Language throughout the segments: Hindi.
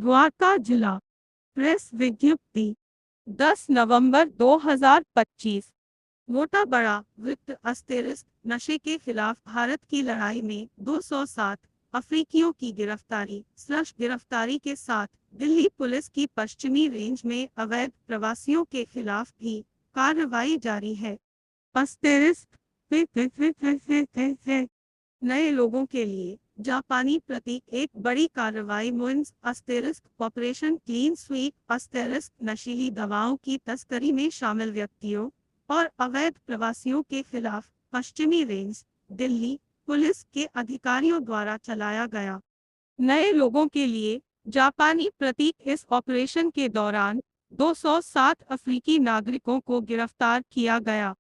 द्वारका जिला। प्रेस विज्ञप्ति 10 नवंबर 2025। मोटा बड़ा वृत्त अस्तेरिस्क नशे के खिलाफ भारत की लड़ाई में 207 अफ्रीकियों की गिरफ्तारी के साथ दिल्ली पुलिस की पश्चिमी रेंज में अवैध प्रवासियों के खिलाफ भी कार्रवाई जारी है। अस्तेरिस्क नए लोगों के लिए जापानी प्रतीक एक बड़ी कार्रवाई मुइन्स अस्तेरिस्क ऑपरेशन क्लीन स्वीप अस्तेरिस्क नशीली दवाओं की तस्करी में शामिल व्यक्तियों और अवैध प्रवासियों के खिलाफ पश्चिमी रेंज दिल्ली पुलिस के अधिकारियों द्वारा चलाया गया। नए लोगों के लिए जापानी प्रतीक इस ऑपरेशन के दौरान 207 अफ्रीकी नागरिकों को गिरफ्तार किया गया।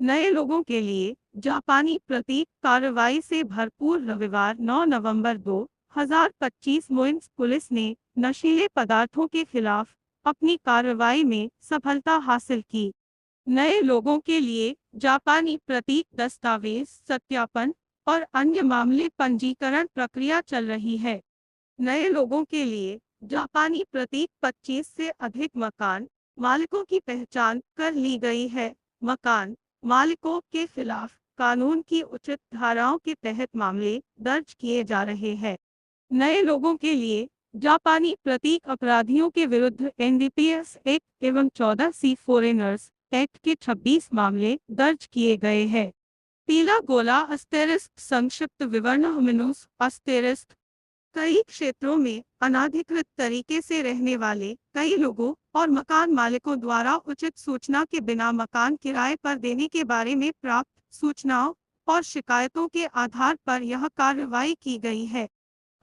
नए लोगों के लिए जापानी प्रतीक कार्रवाई से भरपूर रविवार 9 नवंबर 2025 मुइन्स पुलिस ने नशीले पदार्थों के खिलाफ अपनी कार्रवाई में सफलता हासिल की। नए लोगों के लिए जापानी प्रतीक दस्तावेज सत्यापन और अन्य मामले पंजीकरण प्रक्रिया चल रही है। नए लोगों के लिए जापानी प्रतीक 25 से अधिक मकान मालिकों की पहचान कर ली गई है। मकान मालिकों के खिलाफ कानून की उचित धाराओं के तहत मामले दर्ज किए जा रहे हैं। नए लोगों के लिए जापानी प्रतीक अपराधियों के विरुद्ध एनडीपीएस एक्ट एवं 14 सी फॉरेनर्स एक्ट के 26 मामले दर्ज किए गए हैं। पीला गोला अस्टेरिस्क संक्षिप्त विवरण होमिनोस अस्टेरिस्क कई क्षेत्रों में अनाधिकृत तरीके से रहने वाले कई लोगों और मकान मालिकों द्वारा उचित सूचना के बिना मकान किराए पर देने के बारे में प्राप्त सूचनाओं और शिकायतों के आधार पर यह कार्रवाई की गई है।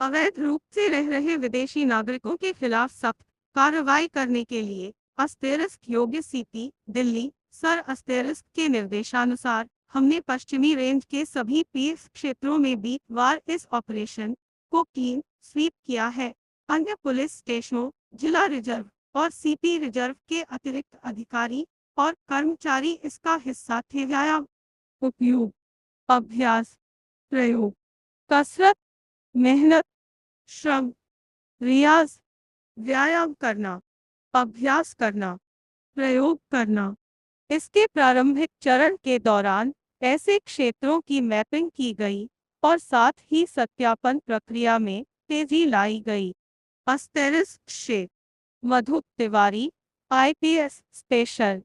अवैध रूप से रह रहे विदेशी नागरिकों के खिलाफ सख्त कार्रवाई करने के लिए अस्टेरिस्क योग्य सीपी दिल्ली सर अस्टेरिस्क के निर्देशानुसार हमने पश्चिमी रेंज के सभी पीएस क्षेत्रों में बीतवार इस ऑपरेशन को क्लीन स्वीप किया है। अन्य पुलिस स्टेशनों जिला रिजर्व और सीपी रिजर्व के अतिरिक्त अधिकारी और कर्मचारी इसका हिस्सा थे। व्यायाम उपयोग अभ्यास प्रयोग कसरत मेहनत श्रम रियाज व्यायाम करना अभ्यास करना प्रयोग करना। इसके प्रारंभिक चरण के दौरान ऐसे क्षेत्रों की मैपिंग की गई और साथ ही सत्यापन प्रक्रिया में तेजी लाई गई। अस्टेरिस्क क्षेत्र मधु तिवारी आईपीएस स्पेशल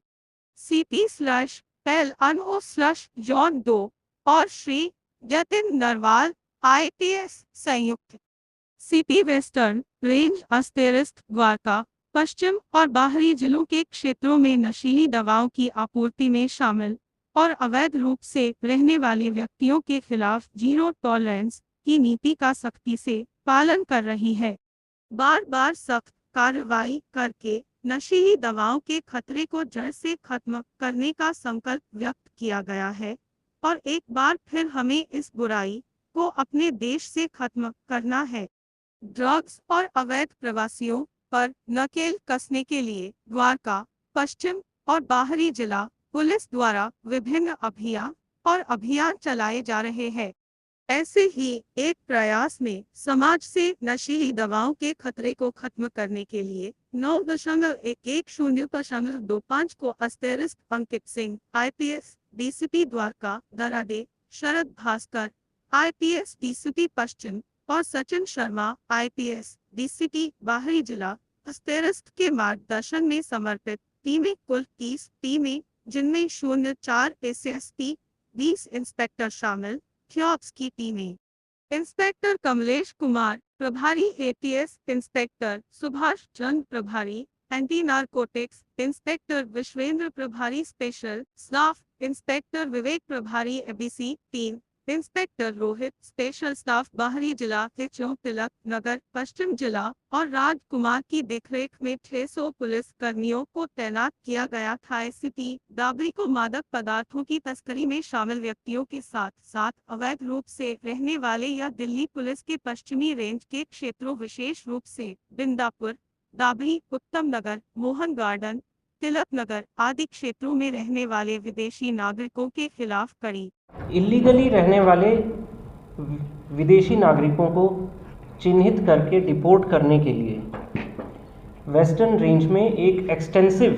CP/PEL/Jон 2 और श्री जतिन नरवाल आईपीएस संयुक्त सीपी वेस्टर्न रेंज अस्टेरिस्क द्वारका पश्चिम और बाहरी जिलों के क्षेत्रों में नशीली दवाओं की आपूर्ति में शामिल और अवैध रूप से रहने वाले व्यक्तियों के खिलाफ जीरो टॉलरेंस की नीति का सख्ती से पालन कर रही है। बार बार सख्त कार्रवाई करके नशीली दवाओं के खतरे को जड़ से खत्म करने का संकल्प व्यक्त किया गया है और एक बार फिर हमें इस बुराई को अपने देश से खत्म करना है। ड्रग्स और अवैध प्रवासियों पर नकेल कसने के लिए द्वारका पश्चिम और बाहरी जिला पुलिस द्वारा विभिन्न अभियान चलाए जा रहे हैं। ऐसे ही एक प्रयास में समाज से नशीली दवाओं के खतरे को खत्म करने के लिए 9.1100.25 को अस्टेरिस्क अंकित सिंह आईपीएस डीसीपी द्वारका दराडे शरद भास्कर आईपीएस डीसीपी पश्चिम और सचिन शर्मा आईपीएस डीसीपी बाहरी जिला अस्टेरिस्क के मार्गदर्शन में समर्पित टीमें कुल 30 टीमें जिनमें 04 एसएसपी 20 इंस्पेक्टर शामिल क्योप्स की टीमें इंस्पेक्टर कमलेश कुमार प्रभारी एटीएस इंस्पेक्टर सुभाष चंद्र प्रभारी एंटी नारकोटिक्स इंस्पेक्टर विश्वेंद्र प्रभारी स्पेशल स्टाफ इंस्पेक्टर विवेक प्रभारी ABC team inspector Rohit special staff बाहरी जिला तिलक नगर पश्चिम जिला और राजकुमार की देखरेख में 600 पुलिस कर्मियों को तैनात किया गया था। एसीपी दाबरी को मादक पदार्थों की तस्करी में शामिल व्यक्तियों के साथ साथ अवैध रूप से रहने वाले या दिल्ली पुलिस के पश्चिमी रेंज के क्षेत्रों विशेष रूप से बिंदापुर दाबरी उत्तम नगर मोहन गार्डन तिलक नगर आदि क्षेत्रों में रहने वाले विदेशी नागरिकों के खिलाफ कड़ी इलीगली रहने वाले विदेशी नागरिकों को चिन्हित करके डिपोर्ट करने के लिए वेस्टर्न रेंज में एक एक्सटेंसिव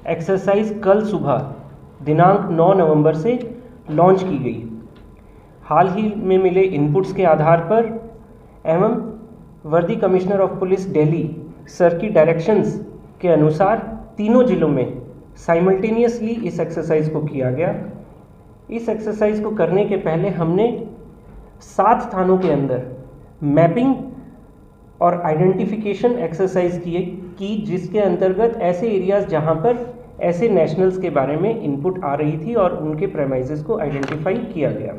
एक्सरसाइज कल सुबह दिनांक 9 नवंबर से लॉन्च की गई। हाल ही में मिले इनपुट्स के आधार पर एवं वर्दी commissioner of police Delhi sir की डायरेक्शंस के अनुसार तीनों जिलों में साइमल्टेनियसली इस एक्सरसाइज को किया गया। इस एक्सरसाइज को करने के पहले हमने 7 थानों के अंदर मैपिंग और आइडेंटिफिकेशन एक्सरसाइज की जिसके अंतर्गत ऐसे एरियाज़ जहां पर ऐसे नेशनल्स के बारे में इनपुट आ रही थी और उनके प्रेमाइजेस को आइडेंटिफाई किया गया।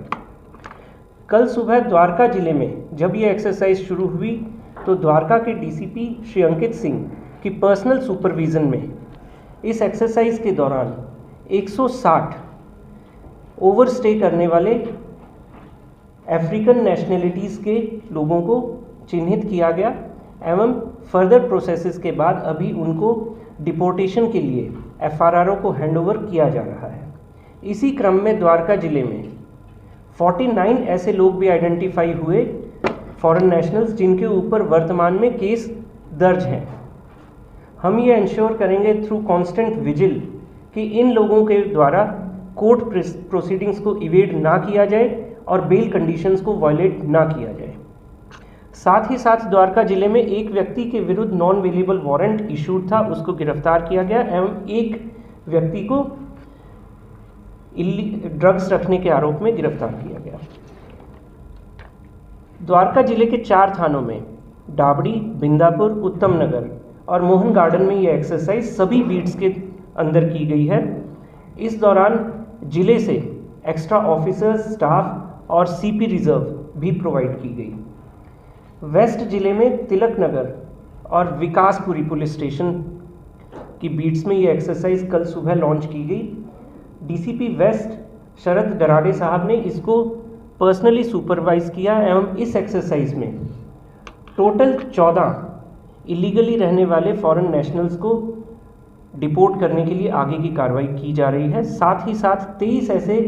कल सुबह द्वारका जिले में जब ये एक्सरसाइज शुरू हुई तो द्वारका के डीसीपी श्री अंकित सिंह की पर्सनल सुपरविज़न में इस एक्सरसाइज के दौरान 160 ओवरस्टे करने वाले अफ्रीकन नेशनलिटीज़ के लोगों को चिन्हित किया गया एवं फर्दर प्रोसेसेस के बाद अभी उनको डिपोर्टेशन के लिए एफआरआरओ को हैंडओवर किया जा रहा है। इसी क्रम में द्वारका जिले में 49 ऐसे लोग भी आइडेंटिफाई हुए फॉरेन नेशनल्स जिनके ऊपर वर्तमान में केस दर्ज हैं। हम ये इंश्योर करेंगे थ्रू कांस्टेंट विजिल कि इन लोगों के द्वारा कोर्ट प्रोसीडिंग्स को इवेड ना किया जाए और बेल कंडीशंस को वायलेट ना किया जाए। साथ ही साथ द्वारका जिले में एक व्यक्ति के विरुद्ध नॉन वेलेबल वारंट इशूड था, उसको गिरफ्तार किया गया एवं एक व्यक्ति को ड्रग्स रखने के आरोप में गिरफ्तार किया गया। द्वारका जिले के 4 थानों में डाबड़ी, बिंदापुर, उत्तम नगर और मोहन गार्डन में ये एक्सरसाइज सभी बीट्स के अंदर की गई है। इस दौरान जिले से एक्स्ट्रा ऑफिसर्स, स्टाफ और सीपी रिजर्व भी प्रोवाइड की गई। वेस्ट जिले में तिलक नगर और विकासपुरी पुलिस स्टेशन की बीट्स में ये एक्सरसाइज कल सुबह लॉन्च की गई। डीसीपी वेस्ट शरद डराडे साहब ने इसको पर्सनली सुपरवाइज किया एवं इस एक्सरसाइज में टोटल 14 इलीगली रहने वाले फॉरेन नेशनल्स को डिपोर्ट करने के लिए आगे की कार्रवाई की जा रही है। साथ ही साथ 23 ऐसे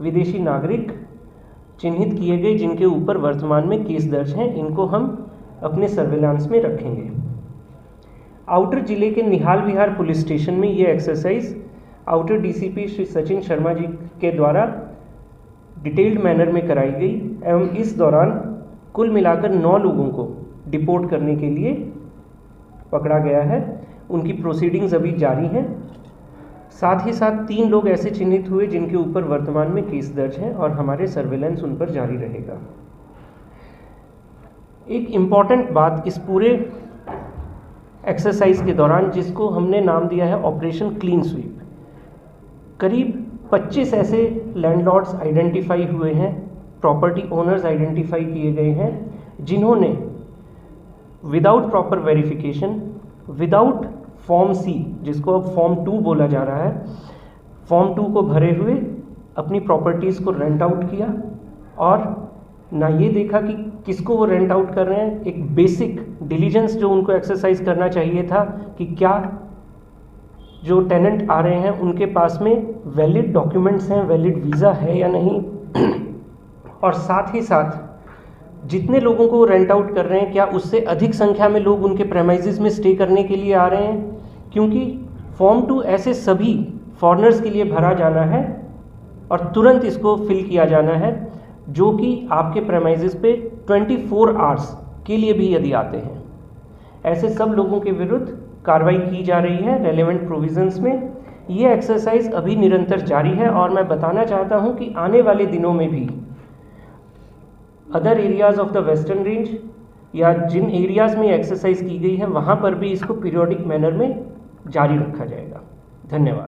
विदेशी नागरिक चिन्हित किए गए जिनके ऊपर वर्तमान में केस दर्ज हैं। इनको हम अपने सर्विलांस में रखेंगे। आउटर जिले के निहाल विहार पुलिस स्टेशन में ये exercise outer DCP Shri Sachin Sharma ji के द्वारा डिटेल्ड मैनर में कराई गई एवं इस दौरान कुल मिलाकर 9 लोगों को डिपोर्ट करने के लिए पकड़ा गया है। उनकी प्रोसीडिंग्स अभी जारी हैं। साथ ही साथ 3 लोग ऐसे चिन्हित हुए जिनके ऊपर वर्तमान में केस दर्ज है और हमारे सर्वेलेंस उन पर जारी रहेगा। एक इम्पॉर्टेंट बात इस पूरे एक्सरसाइज के दौरान जिसको हमने नाम दिया है ऑपरेशन क्लीन स्वीप, करीब 25 ऐसे लैंडलॉर्ड्स आइडेंटिफाई हुए हैं, प्रॉपर्टी ओनर्स आइडेंटिफाई किए गए हैं जिन्होंने without proper verification, without form C जिसको अब फॉर्म 2 बोला जा रहा है, फॉर्म 2 को भरे हुए अपनी प्रॉपर्टीज़ को रेंट आउट किया और ना ये देखा कि किसको वो रेंट आउट कर रहे हैं। एक बेसिक डिलीजेंस जो उनको एक्सरसाइज करना चाहिए था कि क्या जो टेनेंट आ रहे हैं उनके पास में वैलिड डॉक्यूमेंट्स हैं, वैलिड वीज़ा है या नहीं और साथ ही साथ जितने लोगों को रेंट आउट कर रहे हैं क्या उससे अधिक संख्या में लोग उनके प्रेमाइजेस में स्टे करने के लिए आ रहे हैं, क्योंकि फॉर्म 2 ऐसे सभी फॉरेनर्स के लिए भरा जाना है और तुरंत इसको फिल किया जाना है जो कि आपके प्रेमाइजेस पे 24 आवर्स के लिए भी यदि आते हैं। ऐसे सब लोगों के विरुद्ध कार्रवाई की जा रही है रेलेवेंट प्रोविजंस में। ये एक्सरसाइज अभी निरंतर जारी है और मैं बताना चाहता हूँ कि आने वाले दिनों में भी other areas of the western range या जिन एरियाज़ में एक्सरसाइज की गई है वहाँ पर भी इसको पीरियोडिक मैनर में जारी रखा जाएगा। धन्यवाद।